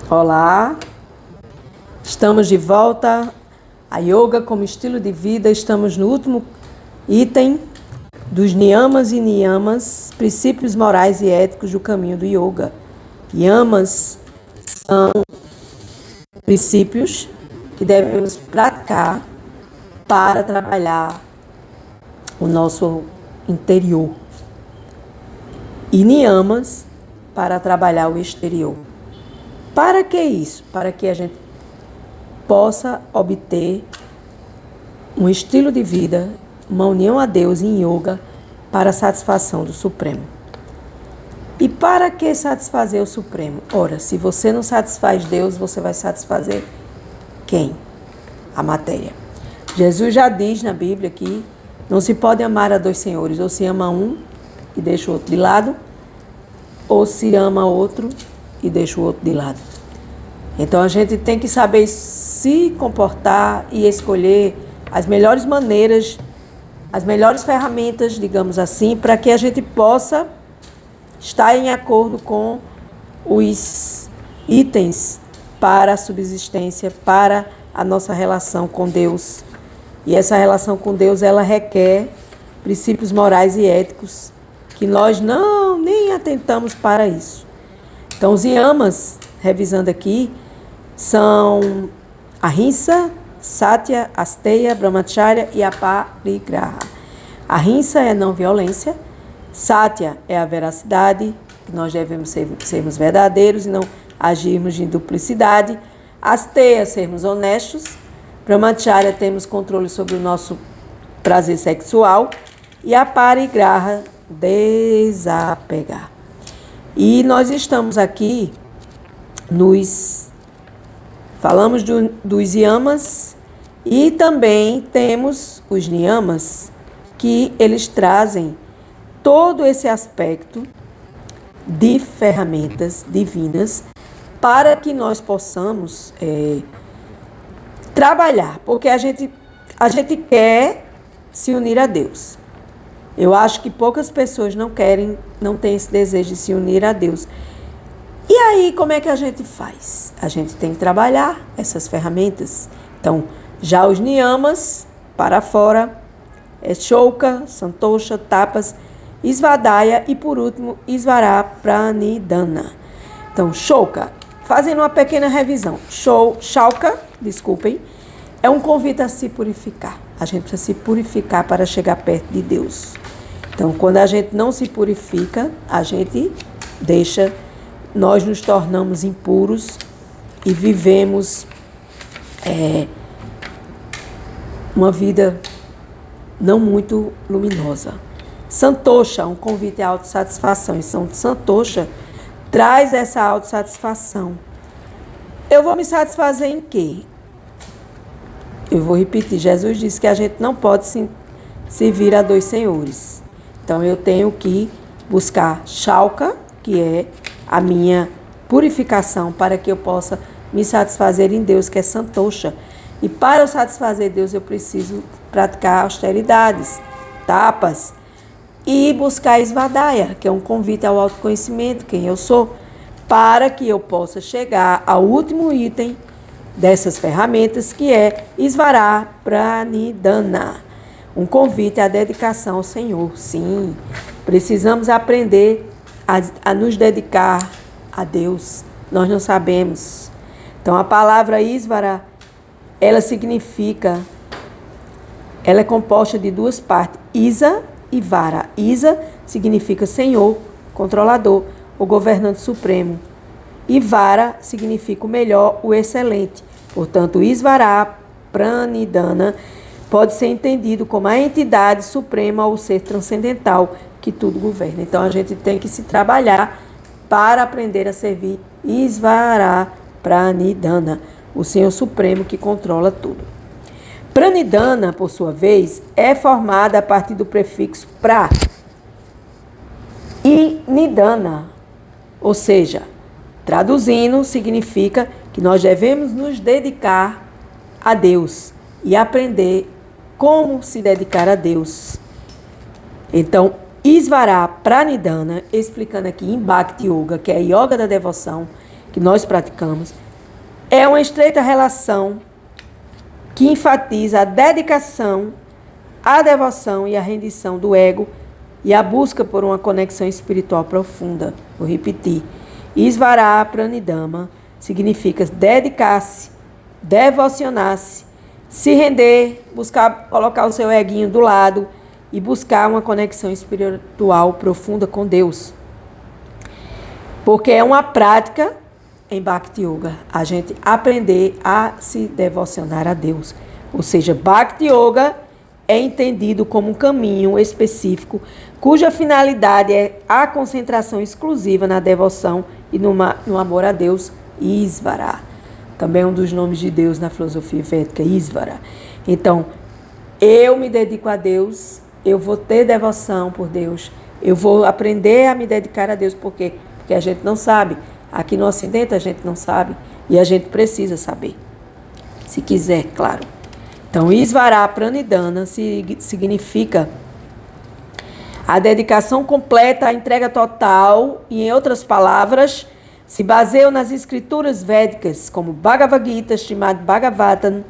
Olá, estamos de volta a Yoga como estilo de vida. Estamos no último item dos niyamas e niyamas, princípios morais e éticos do caminho do Yoga. Niyamas são princípios que devemos praticar para trabalhar o nosso interior. E niyamas para trabalhar o exterior. Para que isso? Para que a gente possa obter um estilo de vida, uma união a Deus em yoga para a satisfação do Supremo. E para que satisfazer o Supremo? Ora, se você não satisfaz Deus, você vai satisfazer quem? A matéria. Jesus já diz na Bíblia que não se pode amar a dois senhores, ou se ama um e deixa o outro de lado, ou se ama outro e deixa o outro de lado. Então a gente tem que saber se comportar e escolher as melhores maneiras, as melhores ferramentas, digamos assim, para que a gente possa estar em acordo com os itens para a subsistência, para a nossa relação com Deus. E essa relação com Deus, ela requer princípios morais e éticos que nós nem atentamos para isso. Então, os yamas, revisando aqui, são ahimsa, satya, asteya, brahmacharya e aparigraha. Ahimsa é a não violência, satya é a veracidade, que nós devemos sermos verdadeiros e não agirmos de duplicidade, asteya, sermos honestos, brahmacharya, temos controle sobre o nosso prazer sexual, e aparigraha, desapegar. E nós estamos aqui falamos dos yamas e também temos os niyamas, que eles trazem todo esse aspecto de ferramentas divinas para que nós possamos trabalhar, porque a gente quer se unir a Deus. Eu acho que poucas pessoas não têm esse desejo de se unir a Deus. E aí, como é que a gente faz? A gente tem que trabalhar essas ferramentas. Então, já os niyamas, para fora, shoka, santosha, tapas, svadhyaya e, por último, isvara pranidhana. Então, shoka, fazendo uma pequena revisão. Shauka, é um convite a se purificar. A gente precisa se purificar para chegar perto de Deus. Então, quando a gente não se purifica, a gente nós nos tornamos impuros e vivemos uma vida não muito luminosa. Santosha, um convite à autossatisfação. E Santosha traz essa autossatisfação. Eu vou me satisfazer em quê? Eu vou repetir, Jesus disse que a gente não pode servir a dois senhores. Então eu tenho que buscar Shauka, que é a minha purificação, para que eu possa me satisfazer em Deus, que é Santosha. E para eu satisfazer Deus, eu preciso praticar austeridades, tapas, e buscar Svadhyaya, que é um convite ao autoconhecimento, quem eu sou, para que eu possa chegar ao último item dessas ferramentas, que é Isvara Pranidhana, um convite à dedicação ao Senhor. Sim, precisamos aprender a nos dedicar a Deus. Nós não sabemos. Então, a palavra Isvara, ela é composta de duas partes, Isa e Vara. Isa significa Senhor, controlador, o governante supremo. E Vara significa o melhor, o excelente. Portanto, Isvara Pranidhana pode ser entendido como a entidade suprema ou o ser transcendental que tudo governa. Então, a gente tem que se trabalhar para aprender a servir Isvara Pranidhana, o Senhor Supremo que controla tudo. Pranidhana, por sua vez, é formada a partir do prefixo pra e nidhana, ou seja, traduzindo, significa que nós devemos nos dedicar a Deus e aprender como se dedicar a Deus. Então, Isvara Pranidhana, explicando aqui em Bhakti Yoga, que é a yoga da devoção, que nós praticamos, é uma estreita relação que enfatiza a dedicação, a devoção e a rendição do ego e a busca por uma conexão espiritual profunda. Vou repetir. Isvara Pranidhana significa dedicar-se, devocionar-se, se render, buscar colocar o seu eguinho do lado e buscar uma conexão espiritual profunda com Deus. Porque é uma prática em Bhakti Yoga, a gente aprender a se devocionar a Deus. Ou seja, Bhakti Yoga é entendido como um caminho específico cuja finalidade é a concentração exclusiva na devoção e no amor a Deus, Isvara. Também é um dos nomes de Deus na filosofia védica, Isvara. Então, eu me dedico a Deus, eu vou ter devoção por Deus, eu vou aprender a me dedicar a Deus, porque a gente não sabe. Aqui no Ocidente a gente não sabe e a gente precisa saber, se quiser, claro. Então, Isvara Pranidhana significa a dedicação completa, a entrega total, e em outras palavras, se baseiam nas escrituras védicas, como Bhagavad Gita, Srimad Bhagavatam,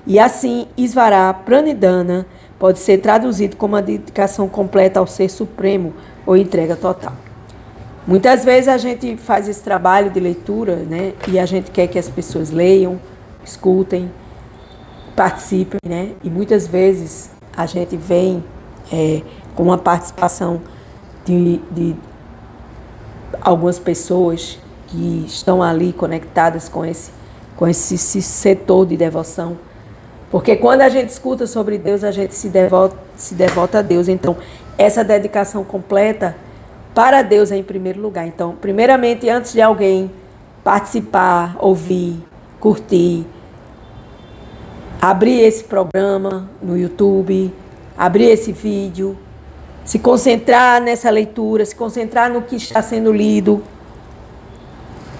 e assim, Isvara Pranidhana pode ser traduzido como a dedicação completa ao Ser Supremo ou entrega total. Muitas vezes a gente faz esse trabalho de leitura, né? E a gente quer que as pessoas leiam, escutem, participem, né? E muitas vezes a gente vem com uma participação de algumas pessoas que estão ali conectadas com esse setor de devoção. Porque quando a gente escuta sobre Deus, a gente se devota a Deus. Então, essa dedicação completa para Deus é em primeiro lugar. Então, primeiramente, antes de alguém participar, ouvir, curtir, abrir esse programa no YouTube, abrir esse vídeo, se concentrar nessa leitura, se concentrar no que está sendo lido,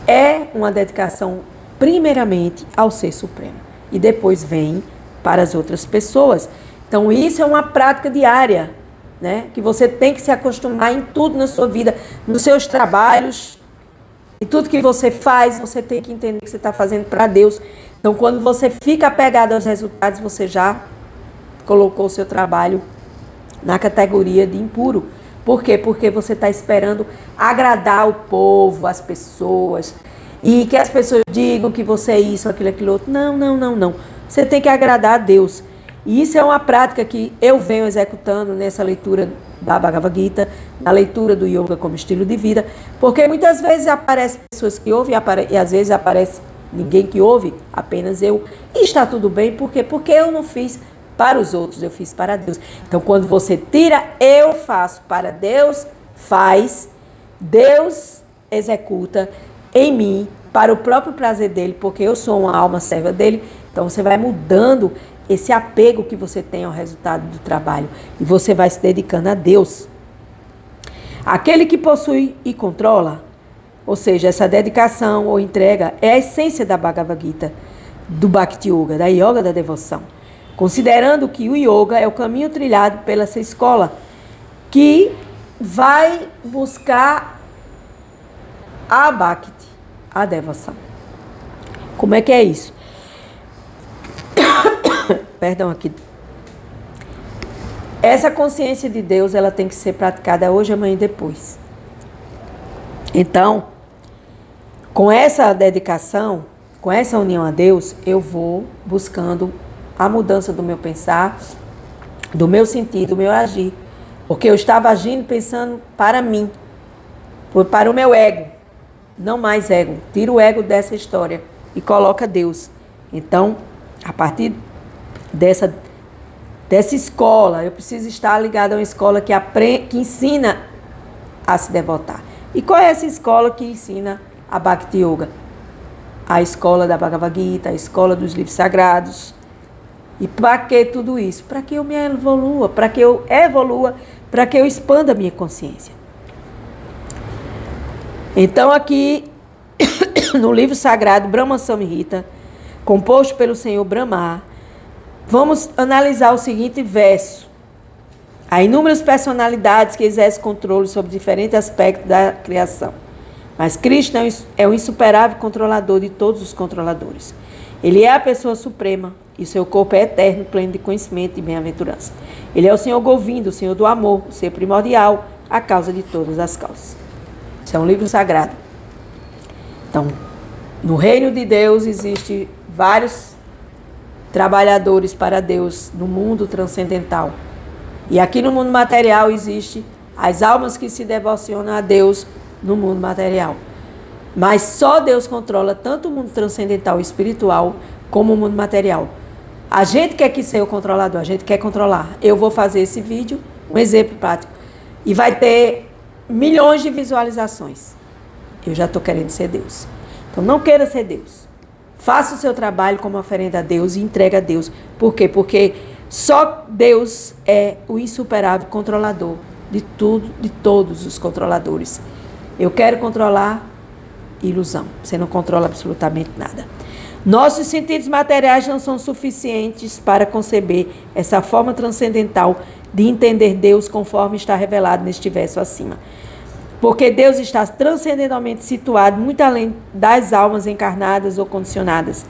é uma dedicação primeiramente ao Ser Supremo. E depois vem para as outras pessoas. Então, isso é uma prática diária, né? Que você tem que se acostumar em tudo na sua vida, nos seus trabalhos, e tudo que você faz, você tem que entender que você está fazendo para Deus. Então, quando você fica apegado aos resultados, você já colocou o seu trabalho na categoria de impuro. Por quê? Porque você está esperando agradar o povo, as pessoas, e que as pessoas digam que você é isso, aquilo outro. Não, não, não, não. Você tem que agradar a Deus. E isso é uma prática que eu venho executando nessa leitura da Bhagavad Gita, na leitura do yoga como estilo de vida, porque muitas vezes aparecem pessoas que ouvem e às vezes aparece ninguém que ouve, apenas eu. E está tudo bem, por quê? Porque eu não fiz para os outros, eu fiz para Deus. Então, quando você tira eu faço para Deus, faz, Deus executa em mim, para o próprio prazer dele, porque eu sou uma alma serva dele. Então, você vai mudando esse apego que você tem ao resultado do trabalho. E você vai se dedicando a Deus. Aquele que possui e controla, ou seja, essa dedicação ou entrega, é a essência da Bhagavad Gita, do Bhakti Yoga, da Yoga da devoção. Considerando que o Yoga é o caminho trilhado pela essa escola, que vai buscar a Bhakti, a devoção. Como é que é isso? Perdão aqui. Essa consciência de Deus, ela tem que ser praticada hoje, amanhã e depois. Então, com essa dedicação, com essa união a Deus, eu vou buscando a mudança do meu pensar, do meu sentir, do meu agir. Porque eu estava agindo pensando para mim, para o meu ego. Não mais ego. Tira o ego dessa história e coloca Deus. Então, a partir dessa escola, eu preciso estar ligado a uma escola que ensina a se devotar. E qual é essa escola que ensina a Bhakti Yoga? A escola da Bhagavad Gita, a escola dos livros sagrados. E para que tudo isso? Para que eu me evolua, para que eu expanda a minha consciência. Então aqui, no livro sagrado Brahma Samhita, composto pelo Senhor Brahma, vamos analisar o seguinte verso. Há inúmeras personalidades que exercem controle sobre diferentes aspectos da criação. Mas Cristo é o insuperável controlador de todos os controladores. Ele é a pessoa suprema e seu corpo é eterno, pleno de conhecimento e bem-aventurança. Ele é o Senhor Govindo, o Senhor do amor, o ser primordial, a causa de todas as causas. Isso é um livro sagrado. Então, no reino de Deus existe vários trabalhadores para Deus no mundo transcendental. E aqui no mundo material existe as almas que se devocionam a Deus no mundo material. Mas só Deus controla tanto o mundo transcendental e espiritual como o mundo material. A gente quer que seja o controlador, a gente quer controlar. Eu vou fazer esse vídeo, um exemplo prático, e vai ter milhões de visualizações. Eu já estou querendo ser Deus. Então não queira ser Deus. Faça o seu trabalho como oferenda a Deus e entregue a Deus. Por quê? Porque só Deus é o insuperável controlador de tudo, de todos os controladores. Eu quero controlar ilusão. Você não controla absolutamente nada. Nossos sentidos materiais não são suficientes para conceber essa forma transcendental de entender Deus conforme está revelado neste verso acima. Porque Deus está transcendentalmente situado muito além das almas encarnadas ou condicionadas.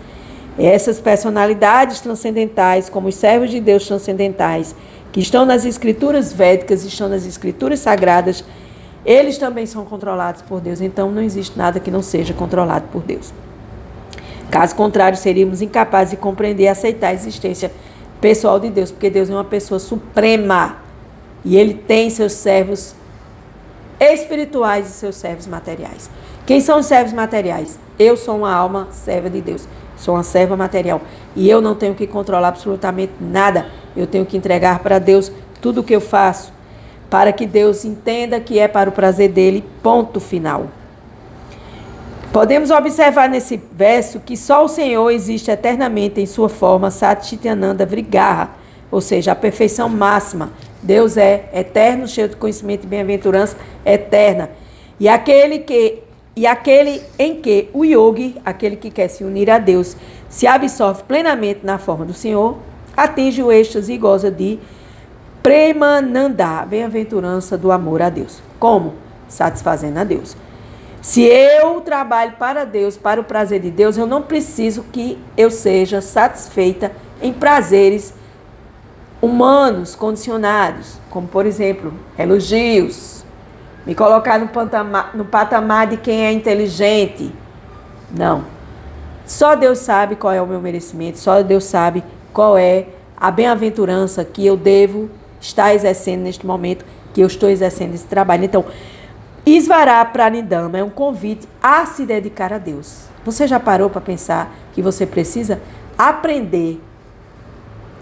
Essas personalidades transcendentais, como os servos de Deus transcendentais, que estão nas escrituras védicas, estão nas escrituras sagradas, eles também são controlados por Deus. Então não existe nada que não seja controlado por Deus. Caso contrário, seríamos incapazes de compreender e aceitar a existência pessoal de Deus, porque Deus é uma pessoa suprema e Ele tem seus servos espirituais e seus servos materiais. Quem são os servos materiais? Eu sou uma alma serva de Deus, sou uma serva material e eu não tenho que controlar absolutamente nada. Eu tenho que entregar para Deus tudo o que eu faço, para que Deus entenda que é para o prazer dele, ponto final. Podemos observar nesse verso que só o Senhor existe eternamente em sua forma Satchitananda Vrigaha, ou seja, a perfeição máxima. Deus é eterno, cheio de conhecimento e bem-aventurança eterna. E aquele em que o yogi, aquele que quer se unir a Deus, se absorve plenamente na forma do Senhor, atinge o êxtase e goza de Premananda, bem-aventurança do amor a Deus. Como? Satisfazendo a Deus. Se eu trabalho para Deus, para o prazer de Deus, eu não preciso que eu seja satisfeita em prazeres humanos, condicionados, como, por exemplo, elogios, me colocar no patamar de quem é inteligente. Não. Só Deus sabe qual é o meu merecimento, só Deus sabe qual é a bem-aventurança que eu devo estar exercendo neste momento, que eu estou exercendo esse trabalho. Então, Isvara Pranidhama é um convite a se dedicar a Deus. Você já parou para pensar que você precisa aprender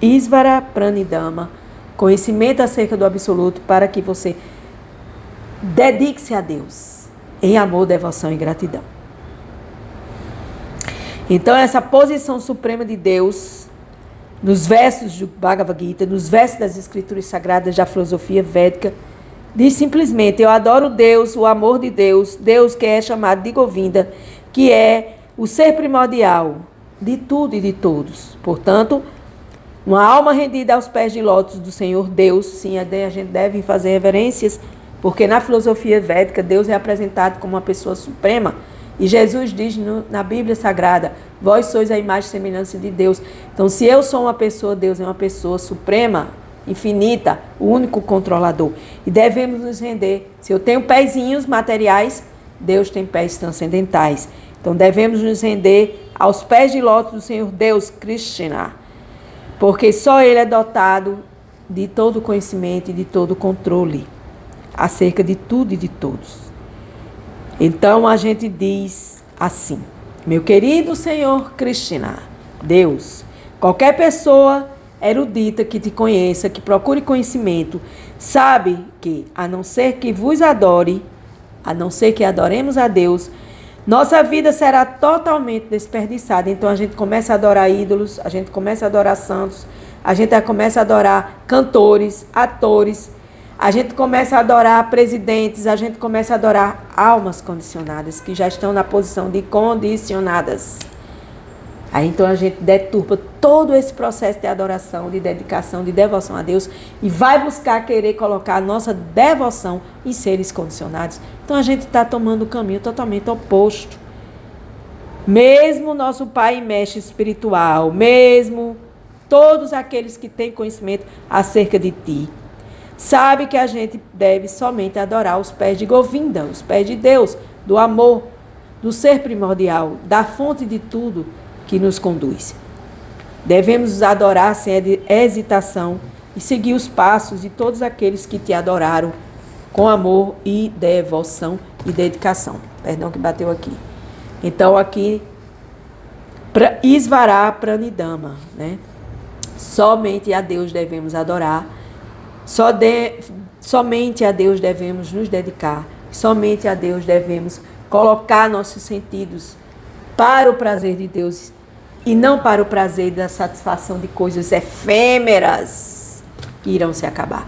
Isvara Pranidhama, conhecimento acerca do absoluto, para que você dedique-se a Deus em amor, devoção e gratidão. Então, essa posição suprema de Deus, nos versos do Bhagavad Gita, nos versos das escrituras sagradas da filosofia védica, diz simplesmente: eu adoro Deus, o amor de Deus, Deus que é chamado de Govinda, que é o ser primordial de tudo e de todos. Portanto, uma alma rendida aos pés de lótus do Senhor Deus, sim, a gente deve fazer reverências, porque na filosofia védica Deus é apresentado como uma pessoa suprema. E Jesus diz na Bíblia Sagrada: vós sois a imagem e semelhança de Deus. Então, se eu sou uma pessoa, Deus é uma pessoa suprema, infinita, o único controlador. E devemos nos render. Se eu tenho pezinhos materiais, Deus tem pés transcendentais. Então, devemos nos render aos pés de lótus do Senhor Deus, Krishna. Porque só Ele é dotado de todo conhecimento e de todo controle acerca de tudo e de todos. Então a gente diz assim: meu querido Senhor Krishna, Deus, qualquer pessoa erudita que te conheça, que procure conhecimento, sabe que, a não ser que vos adore, a não ser que adoremos a Deus, nossa vida será totalmente desperdiçada. Então a gente começa a adorar ídolos, a gente começa a adorar santos, a gente começa a adorar cantores, atores, a gente começa a adorar presidentes, a gente começa a adorar almas condicionadas, que já estão na posição de condicionadas. Aí então a gente deturpa todo esse processo de adoração, de dedicação, de devoção a Deus e vai buscar querer colocar a nossa devoção em seres condicionados. Então a gente está tomando o caminho totalmente oposto. Mesmo nosso Pai e Mestre espiritual, mesmo todos aqueles que têm conhecimento acerca de ti, sabe que a gente deve somente adorar os pés de Govinda, os pés de Deus, do amor, do ser primordial, da fonte de tudo que nos conduz. Devemos nos adorar sem hesitação e seguir os passos de todos aqueles que te adoraram com amor e devoção e dedicação. Perdão que bateu aqui. Então aqui, Isvará Pranidama, né? Somente a Deus devemos adorar, somente a Deus devemos nos dedicar, somente a Deus devemos colocar nossos sentidos para o prazer de Deus e não para o prazer da satisfação de coisas efêmeras que irão se acabar.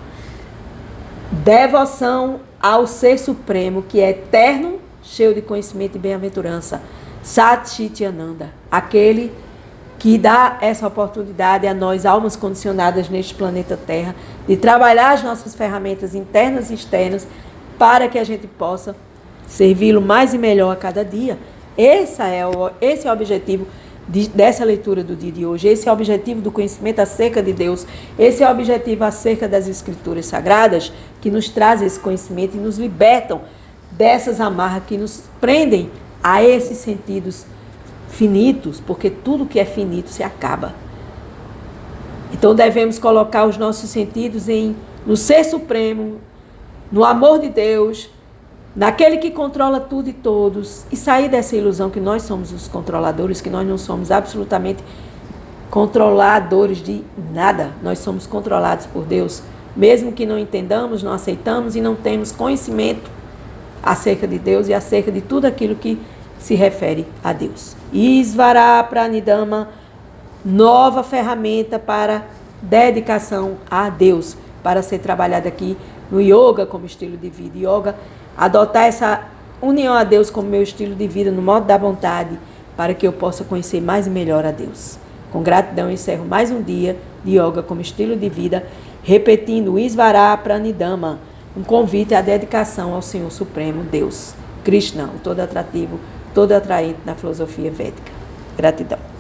Devoção ao Ser Supremo, que é eterno, cheio de conhecimento e bem-aventurança, Sat Chit Ananda, aquele que dá essa oportunidade a nós, almas condicionadas neste planeta Terra, de trabalhar as nossas ferramentas internas e externas para que a gente possa servi-lo mais e melhor a cada dia. Esse é o objetivo dessa leitura do dia de hoje. Esse é o objetivo do conhecimento acerca de Deus. Esse é o objetivo acerca das Escrituras Sagradas, que nos trazem esse conhecimento e nos libertam dessas amarras que nos prendem a esses sentidos finitos, porque tudo que é finito se acaba. Então devemos colocar os nossos sentidos no Ser Supremo, no amor de Deus, naquele que controla tudo e todos, e sair dessa ilusão que nós somos os controladores, que nós não somos absolutamente controladores de nada. Nós somos controlados por Deus, mesmo que não entendamos, não aceitamos e não temos conhecimento acerca de Deus e acerca de tudo aquilo que se refere a Deus. Isvará Pranidama, nova ferramenta para dedicação a Deus, para ser trabalhada aqui no yoga como estilo de vida. Yoga, adotar essa união a Deus como meu estilo de vida, no modo da vontade, para que eu possa conhecer mais e melhor a Deus. Com gratidão, eu encerro mais um dia de yoga como estilo de vida, repetindo Isvará Pranidama, um convite à dedicação ao Senhor Supremo, Deus, Krishna, o todo atrativo, todo atraente na filosofia védica. Gratidão.